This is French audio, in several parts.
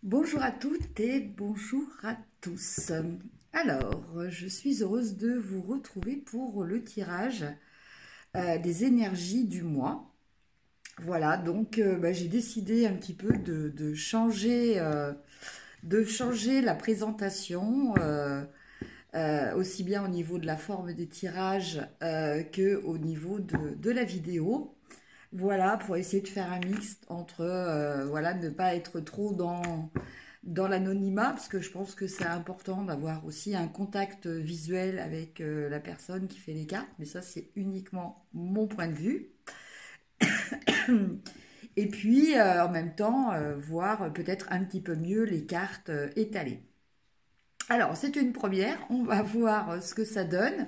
Bonjour à toutes et bonjour à tous. Alors, je suis heureuse de vous retrouver pour le tirage des énergies du mois. Voilà, donc j'ai décidé un petit peu de changer, la présentation, aussi bien au niveau de la forme des tirages que au niveau de la vidéo. Voilà, pour essayer de faire un mix entre, voilà, ne pas être trop dans l'anonymat, parce que je pense que c'est important d'avoir aussi un contact visuel avec la personne qui fait les cartes, mais ça c'est uniquement mon point de vue. Et puis en même temps, voir peut-être un petit peu mieux les cartes étalées. Alors c'est une première, on va voir ce que ça donne.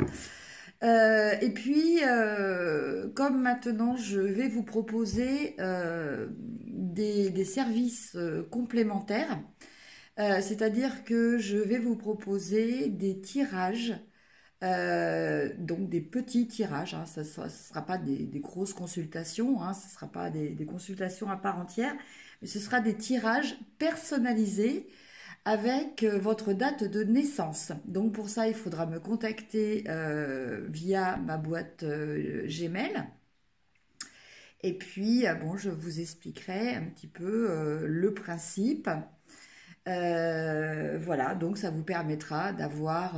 Et puis, comme maintenant je vais vous proposer des services complémentaires, c'est-à-dire que je vais vous proposer des tirages, donc des petits tirages, hein, ça ne sera pas des grosses consultations, hein, ce ne sera pas des consultations à part entière, mais ce sera des tirages personnalisés avec votre date de naissance. Donc pour ça, il faudra me contacter via ma boîte Gmail. Et puis, bon, je vous expliquerai un petit peu le principe. Voilà, donc ça vous permettra d'avoir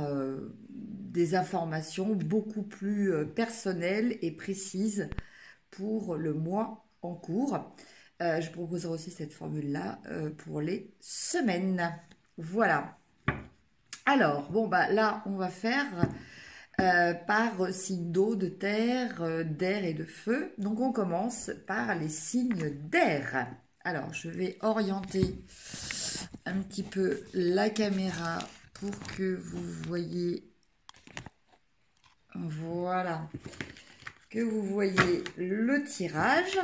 des informations beaucoup plus personnelles et précises pour le mois en cours. Je proposerai aussi cette formule-là pour les semaines. Voilà. Alors, bon, bah là, on va faire par signe d'eau, de terre, d'air et de feu. Donc, on commence par les signes d'air. Alors, je vais orienter un petit peu la caméra pour que vous voyez, voilà, que vous voyez le tirage.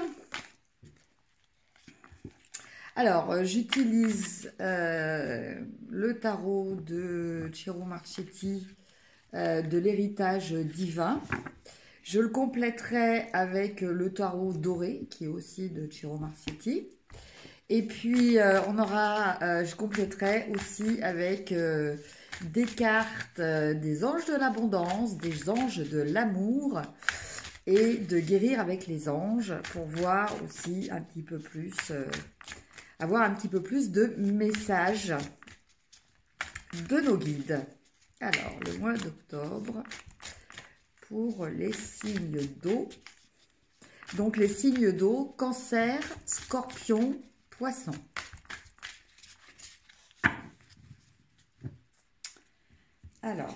Alors, j'utilise le tarot de Ciro Marchetti, de l'héritage divin. Je le compléterai avec le tarot doré, qui est aussi de Ciro Marchetti. Et puis, je compléterai aussi avec des cartes des anges de l'abondance, des anges de l'amour et de guérir avec les anges pour voir aussi un petit peu plus... avoir un petit peu plus de messages de nos guides. Alors, le mois d'octobre, pour les signes d'eau. Donc, les signes d'eau, Cancer, Scorpion, Poisson. Alors,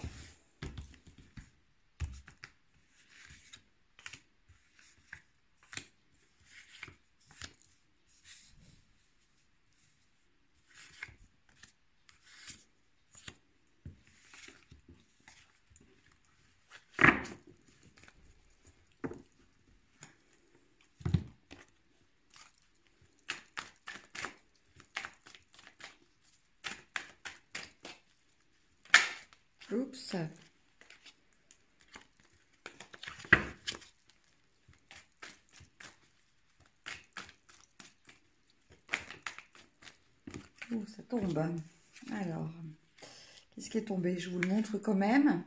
oups. Oh, ça tombe. Alors, qu'est-ce qui est tombé? Je vous le montre quand même.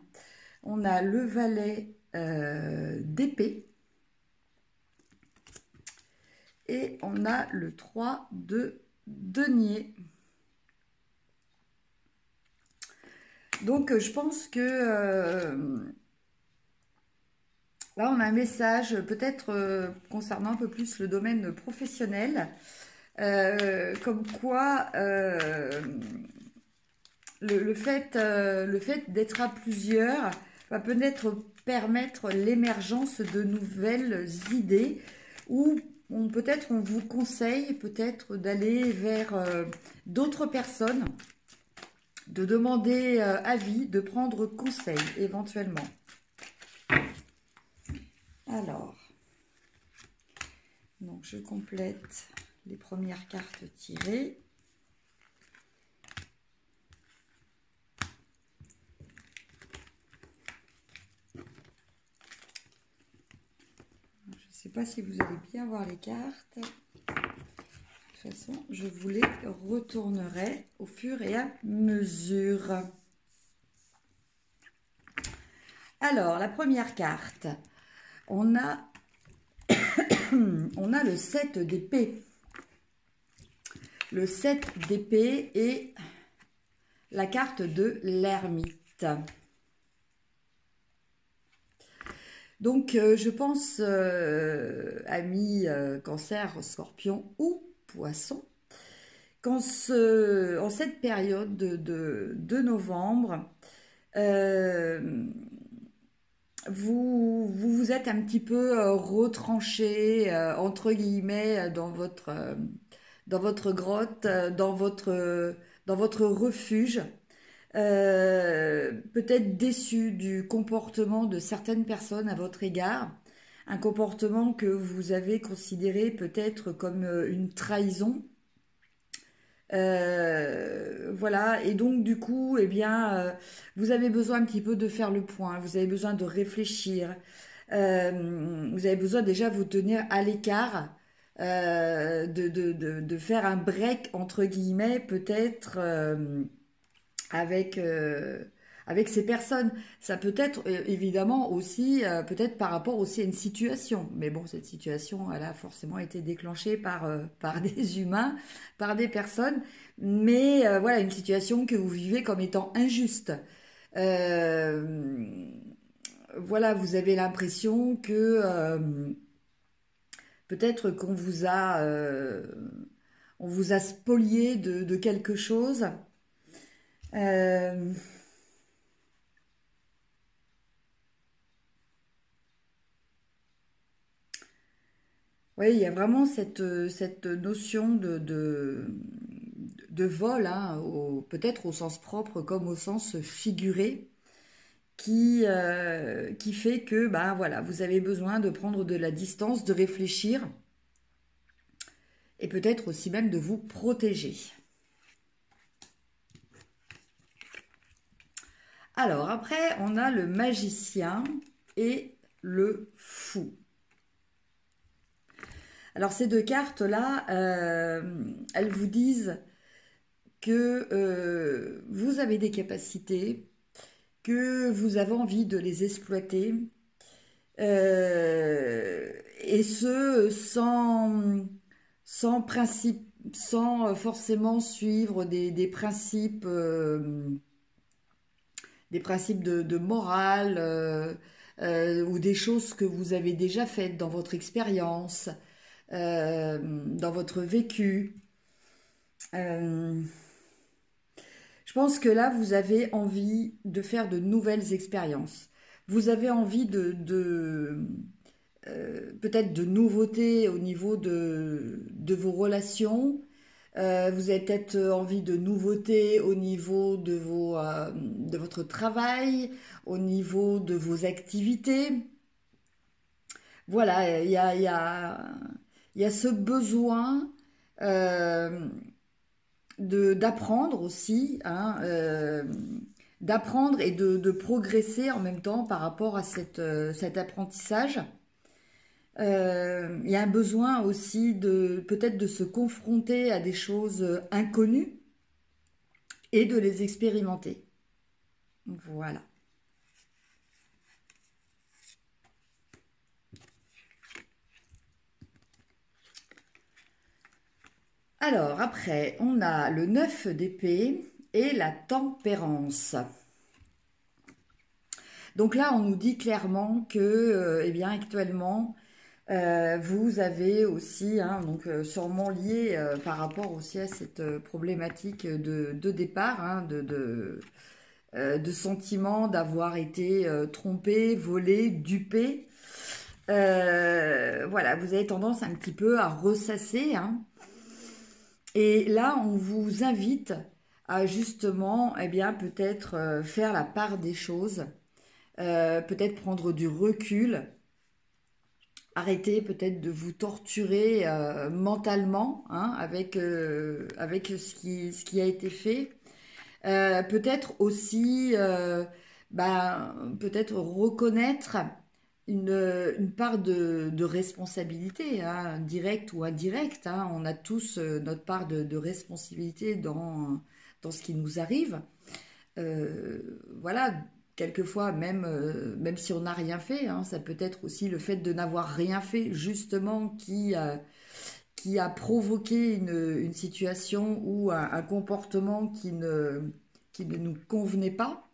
On a le valet d'épée. Et on a le 3 de denier. Donc, je pense que là, on a un message peut-être concernant un peu plus le domaine professionnel. Comme quoi, le fait d'être à plusieurs va peut-être permettre l'émergence de nouvelles idées ou peut-être on vous conseille peut-être d'aller vers d'autres personnes, de demander avis, de prendre conseil éventuellement. Alors, donc je complète les premières cartes tirées. Je ne sais pas si vous allez bien voir les cartes. toute façon, je vous les retournerai au fur et à mesure. Alors, la première carte, on a, on a le 7 d'épée. Le 7 d'épée et la carte de l'ermite. Donc, je pense, amis cancer, scorpion ou poisson, en cette période de novembre, vous êtes un petit peu retranché, entre guillemets, dans votre grotte, dans votre refuge. Peut-être déçu du comportement de certaines personnes à votre égard, un comportement que vous avez considéré peut-être comme une trahison. Voilà, et donc du coup, eh bien, vous avez besoin un petit peu de faire le point, vous avez besoin de réfléchir, vous avez besoin déjà de vous tenir à l'écart, de faire un break entre guillemets, peut-être avec ces personnes. Ça peut être évidemment aussi, peut-être par rapport aussi à une situation. Mais bon, cette situation, elle a forcément été déclenchée par des humains, par des personnes. Mais voilà, une situation que vous vivez comme étant injuste. Euh, voilà, vous avez l'impression que peut-être on vous a spolié de quelque chose. Euh, Oui, il y a vraiment cette notion de vol, hein, peut-être au sens propre comme au sens figuré, qui fait que bah, voilà, vous avez besoin de prendre de la distance, de réfléchir et peut-être aussi même de vous protéger. Alors après, on a le magicien et le fou. Alors ces deux cartes-là, elles vous disent que vous avez des capacités, que vous avez envie de les exploiter, et ce sans principe, sans forcément suivre des principes de morale, ou des choses que vous avez déjà faites dans votre expérience, dans votre vécu. Euh, je pense que là, vous avez envie de faire de nouvelles expériences. Vous avez envie peut-être de nouveautés au niveau de vos relations. Vous avez peut-être envie de nouveautés au niveau de votre travail, au niveau de vos activités. Voilà, il y a ce besoin euh, d'apprendre aussi, hein, d'apprendre et de progresser en même temps par rapport à cet apprentissage. Il y a un besoin aussi de peut-être de se confronter à des choses inconnues et de les expérimenter. Voilà. Alors après, on a le 9 d'épée et la tempérance. Donc là, on nous dit clairement que, eh bien, actuellement, vous avez aussi, hein, donc sûrement lié par rapport aussi à cette problématique de départ, hein, de sentiment d'avoir été trompé, volé, dupé. Voilà, vous avez tendance un petit peu à ressasser, hein. Et là, on vous invite à justement, eh bien, peut-être faire la part des choses, peut-être prendre du recul, arrêter peut-être de vous torturer mentalement, hein, avec ce qui a été fait. Peut-être aussi, peut-être reconnaître une part de responsabilité, hein, directe ou indirecte, hein. On a tous notre part de responsabilité dans ce qui nous arrive. Voilà, quelquefois, même si on n'a rien fait, hein, ça peut être aussi le fait de n'avoir rien fait, justement, qui a provoqué une situation ou un comportement qui ne nous convenait pas.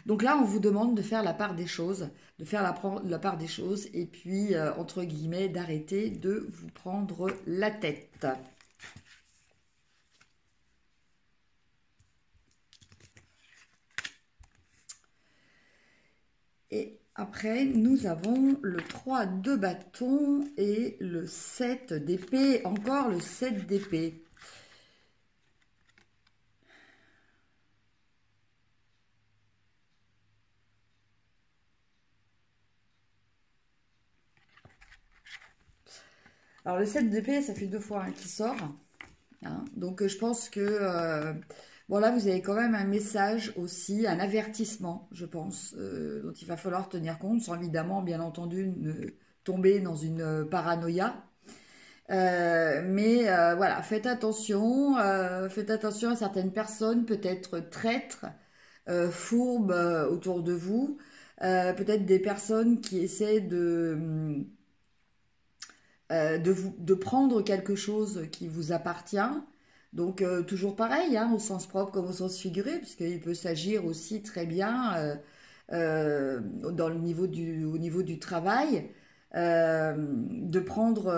Donc là, on vous demande de faire la part des choses, de faire la part des choses, et puis, entre guillemets, d'arrêter de vous prendre la tête. Et après, nous avons le 3 de bâton et le 7 d'épée, encore le 7 d'épée. Alors le 7 d'épée, ça fait 2 fois qui sort. Hein. Donc je pense que bon là, vous avez quand même un message aussi, un avertissement, je pense, dont il va falloir tenir compte, sans évidemment, bien entendu, ne tomber dans une paranoïa. Mais voilà, faites attention à certaines personnes, peut-être traîtres, fourbes autour de vous, peut-être des personnes qui essaient de prendre quelque chose qui vous appartient. Donc toujours pareil, hein, au sens propre comme au sens figuré, puisqu'il peut s'agir aussi très bien au niveau du travail, de prendre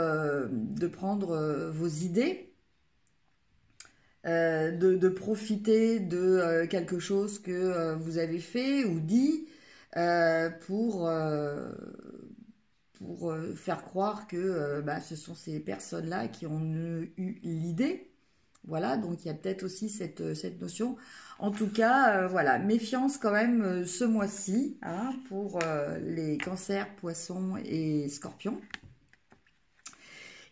vos idées, de profiter de quelque chose que vous avez fait ou dit pour faire croire que bah, ce sont ces personnes-là qui ont eu l'idée. Voilà, donc il y a peut-être aussi cette notion. En tout cas, voilà, méfiance quand même ce mois-ci, hein, pour les cancers, poissons et scorpions.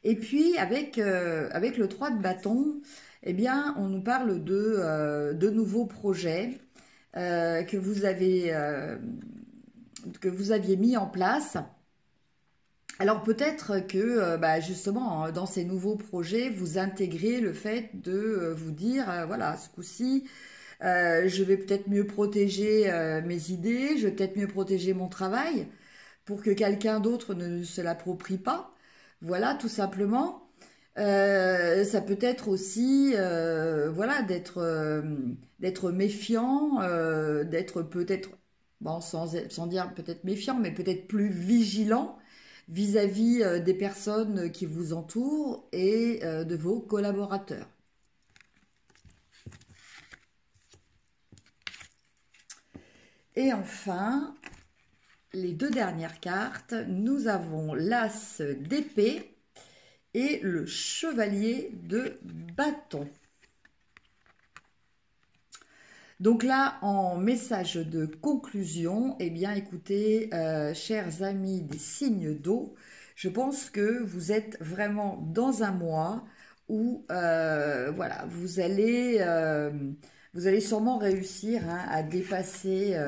Et puis, avec le 3 de bâton, eh bien, on nous parle de nouveaux projets que vous aviez mis en place. Alors peut-être que bah, justement dans ces nouveaux projets, vous intégrez le fait de vous dire, voilà, ce coup-ci, je vais peut-être mieux protéger mes idées, je vais peut-être mieux protéger mon travail pour que quelqu'un d'autre ne se l'approprie pas. Voilà, tout simplement. Ça peut être aussi, voilà, d'être méfiant, d'être peut-être, bon, sans dire peut-être méfiant, mais peut-être plus vigilant vis-à-vis des personnes qui vous entourent et de vos collaborateurs. Et enfin, les 2 dernières cartes, nous avons l'As d'épée et le Chevalier de bâton. Donc là, en message de conclusion, eh bien écoutez, chers amis des signes d'eau, je pense que vous êtes vraiment dans un mois où voilà, vous allez sûrement réussir, hein, à dépasser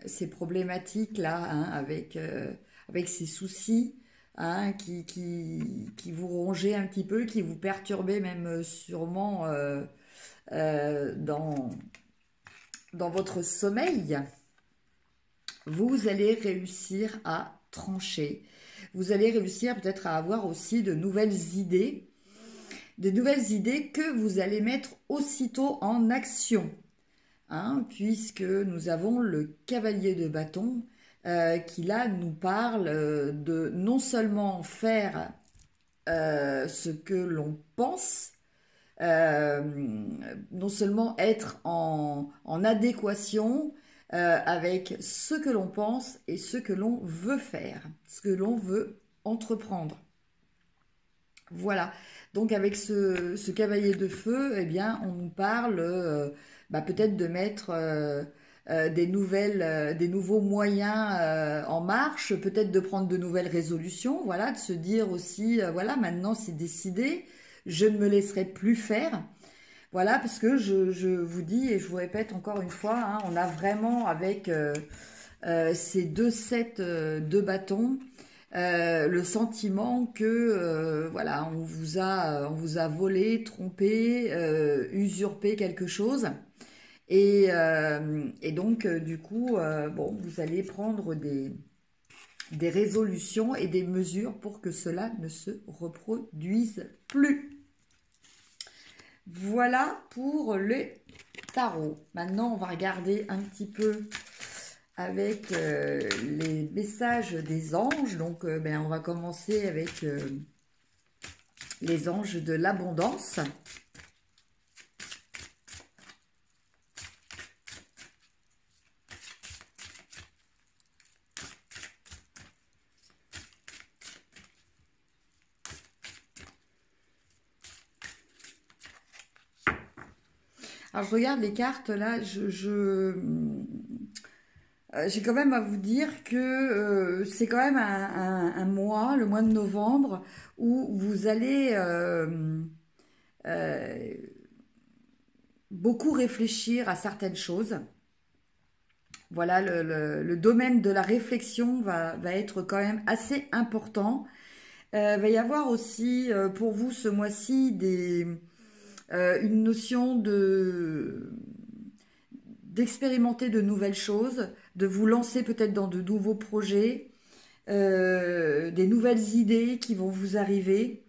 ces problématiques-là, hein, avec ces soucis, hein, qui vous rongeaient un petit peu, qui vous perturbaient même sûrement dans votre sommeil. Vous allez réussir à trancher. Vous allez réussir peut-être à avoir aussi de nouvelles idées que vous allez mettre aussitôt en action. Hein, puisque nous avons le cavalier de bâton qui là nous parle de non seulement faire ce que l'on pense, non seulement être en adéquation avec ce que l'on pense et ce que l'on veut faire, ce que l'on veut entreprendre. Voilà, donc avec ce cavalier de feu, eh bien, on nous parle bah, peut-être de mettre des nouveaux moyens en marche, peut-être de prendre de nouvelles résolutions, voilà, de se dire aussi, voilà, maintenant c'est décidé, je ne me laisserai plus faire. Voilà, parce que je vous dis et je vous répète encore une fois, hein, on a vraiment ces deux sets de bâtons, le sentiment que voilà, on vous a volé, trompé, usurpé quelque chose. Et donc, du coup, bon, vous allez prendre des résolutions et des mesures pour que cela ne se reproduise plus. Voilà pour les tarots. Maintenant, on va regarder un petit peu avec les messages des anges. Donc, on va commencer avec les anges de l'abondance. Alors, je regarde les cartes, là, j'ai quand même à vous dire que c'est quand même un mois, le mois de novembre, où vous allez euh, beaucoup réfléchir à certaines choses. Voilà, le domaine de la réflexion va être quand même assez important. Va y avoir aussi pour vous ce mois-ci une notion d'expérimenter de nouvelles choses, de vous lancer peut-être dans de nouveaux projets, des nouvelles idées qui vont vous arriver.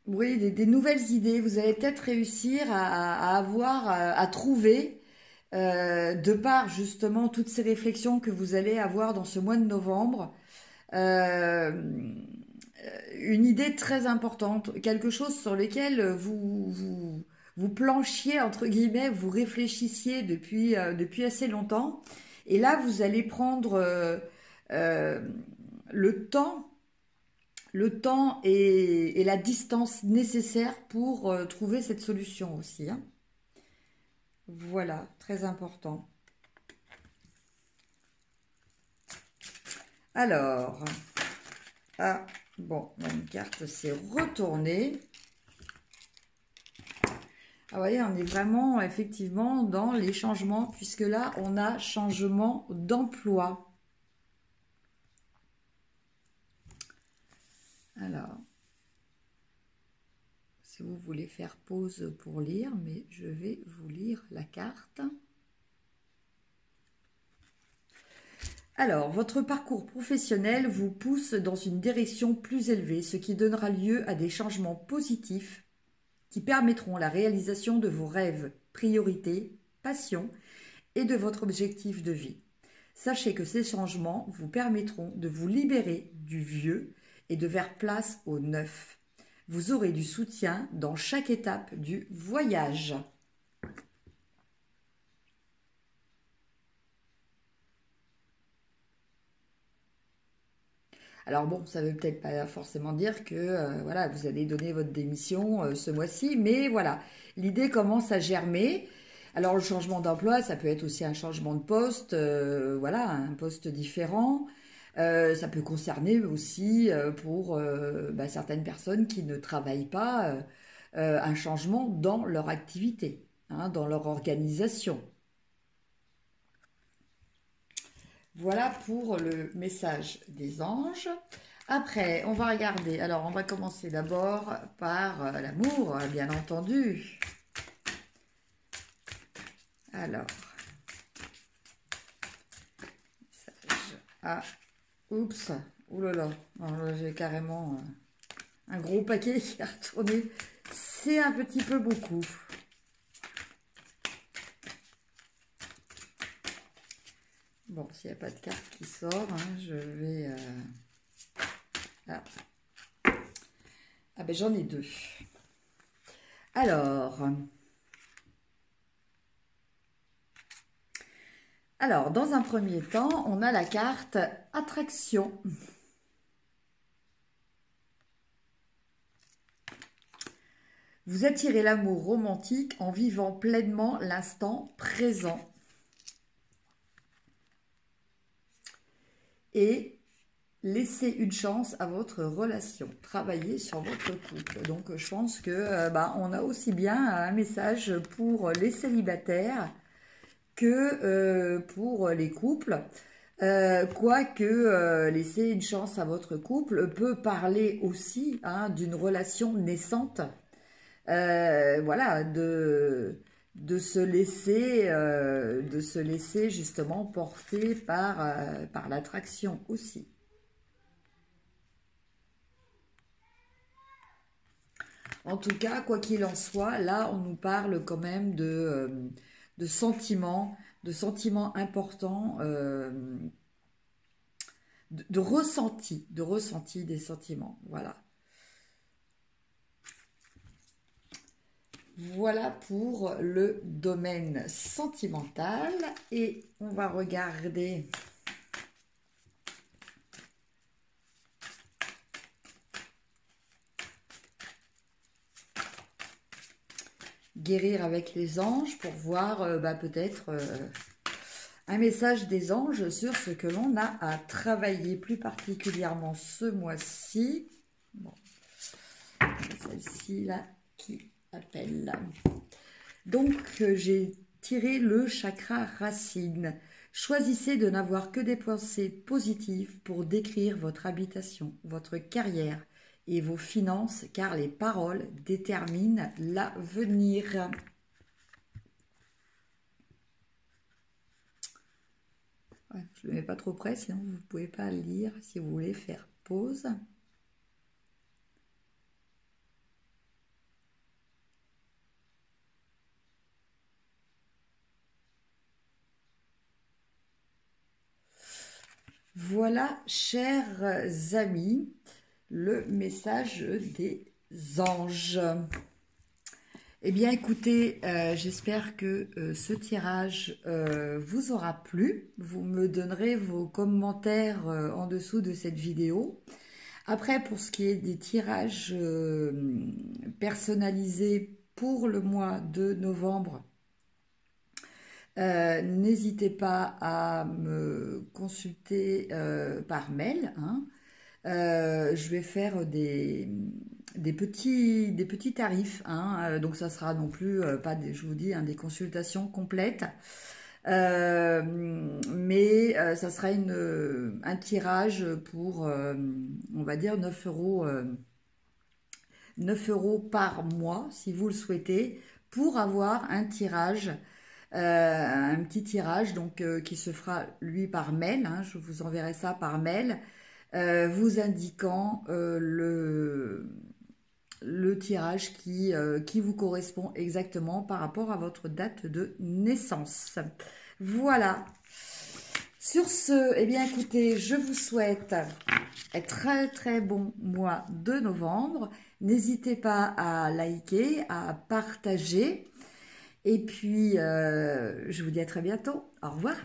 Oui, des nouvelles idées. Vous allez peut-être réussir à trouver, de par justement toutes ces réflexions que vous allez avoir dans ce mois de novembre, euh, une idée très importante, quelque chose sur lequel vous planchiez, entre guillemets, vous réfléchissiez depuis assez longtemps. Et là, vous allez prendre euh, le temps, et la distance nécessaire pour trouver cette solution aussi, hein. Voilà, très important. Alors, ah, bon, une carte s'est retournée. Ah, vous voyez, on est vraiment effectivement dans les changements, puisque là, on a changement d'emploi. Alors, si vous voulez faire pause pour lire, mais je vais vous lire la carte. Alors, votre parcours professionnel vous pousse dans une direction plus élevée, ce qui donnera lieu à des changements positifs qui permettront la réalisation de vos rêves, priorités, passions et de votre objectif de vie. Sachez que ces changements vous permettront de vous libérer du vieux et de faire place au neuf. Vous aurez du soutien dans chaque étape du voyage. Alors bon, ça ne veut peut-être pas forcément dire que voilà, vous allez donner votre démission ce mois-ci, mais voilà, l'idée commence à germer. Alors le changement d'emploi, ça peut être aussi un changement de poste, voilà, un poste différent. Ça peut concerner aussi pour certaines personnes qui ne travaillent pas un changement dans leur activité, hein, dans leur organisation. Voilà pour le message des anges. Après, on va regarder. Alors, on va commencer d'abord par l'amour, bien entendu. Alors, message. Ah, oups, oulala. Là, j'ai carrément un gros paquet qui a retourné. C'est un petit peu beaucoup. Bon, s'il n'y a pas de carte qui sort, hein, je vais... Ah. Ah ben j'en ai deux. Alors, dans un premier temps, on a la carte attraction. Vous attirez l'amour romantique en vivant pleinement l'instant présent. Et laissez une chance à votre relation, travaillez sur votre couple. Donc je pense que on a aussi bien un message pour les célibataires que pour les couples. Quoique laisser une chance à votre couple peut parler aussi d'une relation naissante. Voilà, de se laisser justement porter par l'attraction aussi. En tout cas, quoi qu'il en soit, là, on nous parle quand même de sentiments importants, de ressenti des sentiments. Voilà. Voilà pour le domaine sentimental. Et on va regarder guérir avec les anges pour voir peut-être un message des anges sur ce que l'on a à travailler plus particulièrement ce mois-ci. Bon. Celle-ci là qui appelle. Donc j'ai tiré le chakra racine. Choisissez de n'avoir que des pensées positives pour décrire votre habitation, votre carrière et vos finances, car les paroles déterminent l'avenir. Ouais, je ne le mets pas trop près, sinon vous ne pouvez pas lire si vous voulez faire pause. Voilà, chers amis, le message des anges. Eh bien, écoutez, j'espère que ce tirage vous aura plu. Vous me donnerez vos commentaires en dessous de cette vidéo. Après, pour ce qui est des tirages personnalisés pour le mois de novembre, n'hésitez pas à me consulter par mail. Je vais faire des petits tarifs. Donc ça sera non plus pas des, je vous dis, des consultations complètes. Mais ça sera un tirage pour, on va dire, 9 euros, 9 € par mois, si vous le souhaitez, pour avoir un tirage. Un petit tirage donc qui se fera lui par mail, je vous enverrai ça par mail, vous indiquant le tirage qui vous correspond exactement par rapport à votre date de naissance. Voilà. Sur ce, eh bien écoutez, je vous souhaite un très très bon mois de novembre. N'hésitez pas à liker, à partager. Et puis, je vous dis à très bientôt. Au revoir.